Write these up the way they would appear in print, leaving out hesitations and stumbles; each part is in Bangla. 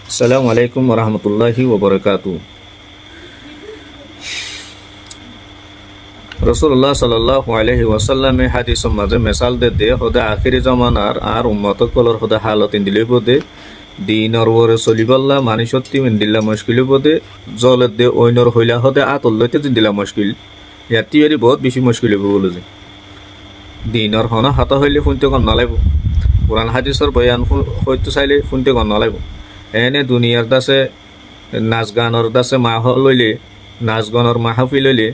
আসসালামু আলাইকুম ওরহমতুল্লাহি ওবরকাতু। রসুল্লাহ সাল্লাল্লাহু আলাইহি ওয়াসাল্লামে হাদিসের মাঝে মেসাল দে হদে আখিরি জমানার আর উম্মত কলর হদে হালত ইন্দিলে বোধে দিনর ওরে চলিবল্লা মানি সত্যি ইন্দিল্লা মুশকিল বোধে জলের দে ঐনর হইলা হদে আতল লইতে জিন্দিলা মুশকিল ইয়াতি এরি বহুত বেশি মুশকিল হইব বলে যে দিনর হন হাত হইলে শুনতে কন নালাইব, কোরআন হাদিসের বয়ান হইতে চাইলে শুনতে কন নালাইব। এনে দুনিয়ার দাসে নাচ গানের দাসে মাহ লইলে নাচ গানের মাহফিল লইলে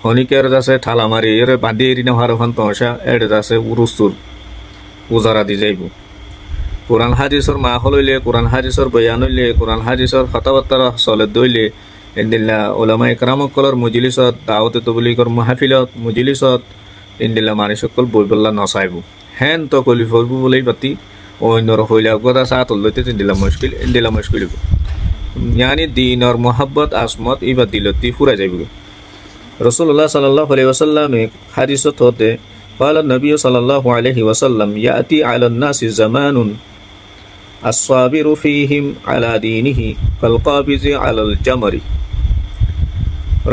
হনিকের দাসে ঠালা মারি এর বাঁধি এরি নেওয়ার ওখান তহসা এর দাসে উরুস্তুর উজারা দি যাইব। কোরআন হাদিসের মাহ লইলে কোরআন হাদিসের বয়ান হইলে কোরআন হাদিসের কথাবার্তা চলে দইলে ইন্দিল্লা ওলামা ইকরামকলর মজলিসত দাওয়াতে তবলিগর মাহফিলত মজলিসত ইন্দিল্লা মানি সকল বইবল্লা নচাইব হেন তো কলি ফলব বলেই পাতি অন্যর হইলে গদা সাত লইতে ইন্দিল্লা মুশকিল ইয়ানি দিনর মোহাব্বত আসমত ইবা দিলতি ফুরা যাইব। রসুল্লাহ সাল্লাল্লাহু আলাইহি ওয়াসাল্লাম হাদিসত হতে قال النبي صلى الله عليه وسلم يأتي على الناس زمان الصابر فيهم على دينه كالقابض على الجمر।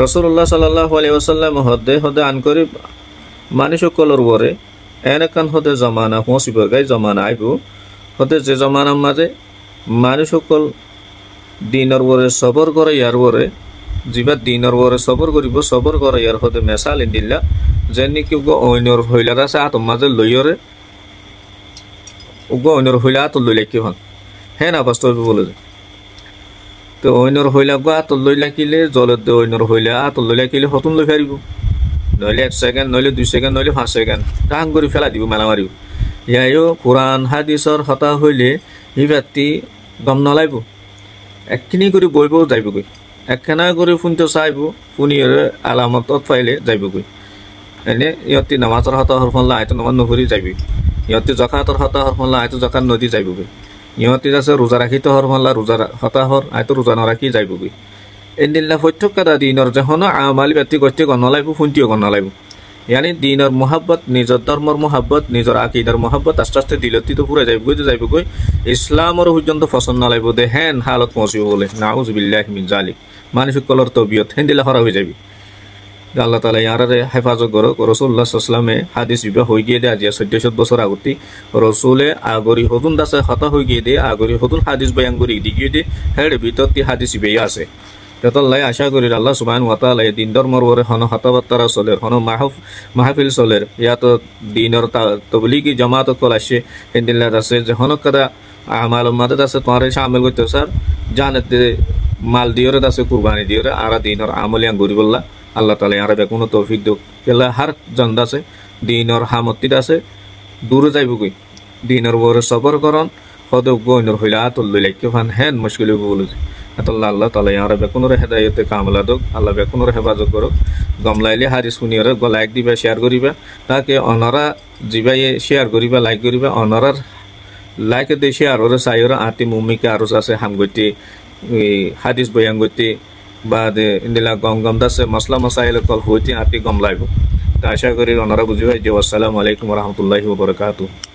রসুল্লাহ সাল্লাল্লাহু আলাইহি ওয়াসাল্লাম হদে আন করে মানুষ সকলের ওরে এনেকান হদে জমানা পৌঁছিব গাই জমানা আইব হদে যে জমানার মাঝে মানুষ সকল দিনের ওরে সবর করে ইয়ার ওরে যিবা দিনের ওরে সবর করিব সবর করে ইয়ার হদে মেসাল ইন্দিল্লা যেন কি অন্যর হইলার আছে আতম মাঝে লইয়রে অন্যর হইলা আত লইলে কি হন হ্যাঁ না বাস্তব বলে যে তো অন্যর হইলা গো আত লই লাগিলে জলত দে অন্যর হইলা আত লই লাগিলে হতুন লই ফারিব, নইলে 1 সেকেন্ড নইলে 2 সেকেন্ড নইলে 5 সেকেন্ড টাং করে ফেলা দিব মেলা মারিব। ইয়াইও কোরআন হাদিসর হতা হইলে ই ব্যক্তি গম নলাইব একখিনি করে বইবও যাইবগৈ একখানা করে শুনতে চাইব শুনিয়ে আলামতত পাইলে যাইবগৈ। এনে ইহঁতি নামাজৰ হতা হৰ ফল আইতো নামাজ নকৰি যাবি, ইহঁতি জকাতৰ হতা হৰ ফল আইতো জকাত নদী যাইবগৈ, ইহঁতি আছে ৰোজা ৰাখি হৰ ফল ৰোজা হতা হৰ আইতো ৰোজা নৰাখি যাইবগৈ। এদিনা প্ৰত্যেকটা দিনৰ যখন আমালি ব্যক্তি গতি গণলাইব শুনতিও গণলাইব ইয়ানি দিনৰ মহাব্বত নিজৰ ধৰ্মৰ মহাব্বত নিজৰ আকিদাৰ মহাব্বত আস্তে আস্তে দিলতি তো পুরা যাইবগৈ ইসলামৰ পর্যন্ত পছন্দ নালাইব দে হেন হালত পৌঁছিব বলে নাউজ বিল্লাহি মিন জালিক মানুষ কলর তবিয়ত হেন্দিলা হরা হয়ে যাবি। আল্লাহ তালা ইয়ারে হেফাজত করো। রসুল্লাহ সাল্লামে হাদিস বিবাহ হয়ে গিয়ে দে আজি 1400 বছর আগতি রসুলে আগরি হতুন দাসে হতা হয়ে গিয়ে দে আগরি হতুন হাদিস বয়ান করি দি গিয়ে দে হের ভিতর হাদিস বিয়ে আছে তেতল্লাই আশা করি আল্লাহ সুবহানাহু ওয়া তাআলা দিন ধর্মর ওরে হন হতাবাত্তারা চলের হন মাহফিল চলের ইয়াত দিনের তবলিগি জামাত কল আসে হিন্দিল্লাত আছে যে হন কাদা আমাল মাদত আছে তোমার শামিল করতে স্যার জানাতে মাল দিওরে আছে কুরবানি দিওরে আর দিনের আমলিয়ান গরিবল্লাহ আল্লাহ তালা আর কোনো তৌফিক দিক কেলা হার জান্দ আছে দিনের হামতিত আছে দূরে যাইবগৈ দিনের ওরে সবর করন হদ গইনর হইলা আতল লইলে কেফান হেন মুশকিল বলে আতল্লাহ আল্লাহ তালা আর বেকুনের হেদায়তে কামলা দোক আল্লাহ বেকুনের হেফাজত করুক। গমলাইলে হারিস শুনিয়রে লাইক দিবা শেয়ার করিবা তাকে অনরা যিবাই শেয়ার করিবা লাইক করিবা অনরার লাইক দিয়ে শেয়ার ওরে চাইরে আতি মুমিকে আরো আছে হামগতি হাদিস বয়ান গতি বা ইন্দিলা গম দাসে মশলা মশাইল কল হইতে আতি গম লাইব। তা আশা করি ওনারা বুঝিবাই যে আসসালামু আলাইকুম ওয়া রাহমাতুল্লাহি ওয়া বারাকাতুহু।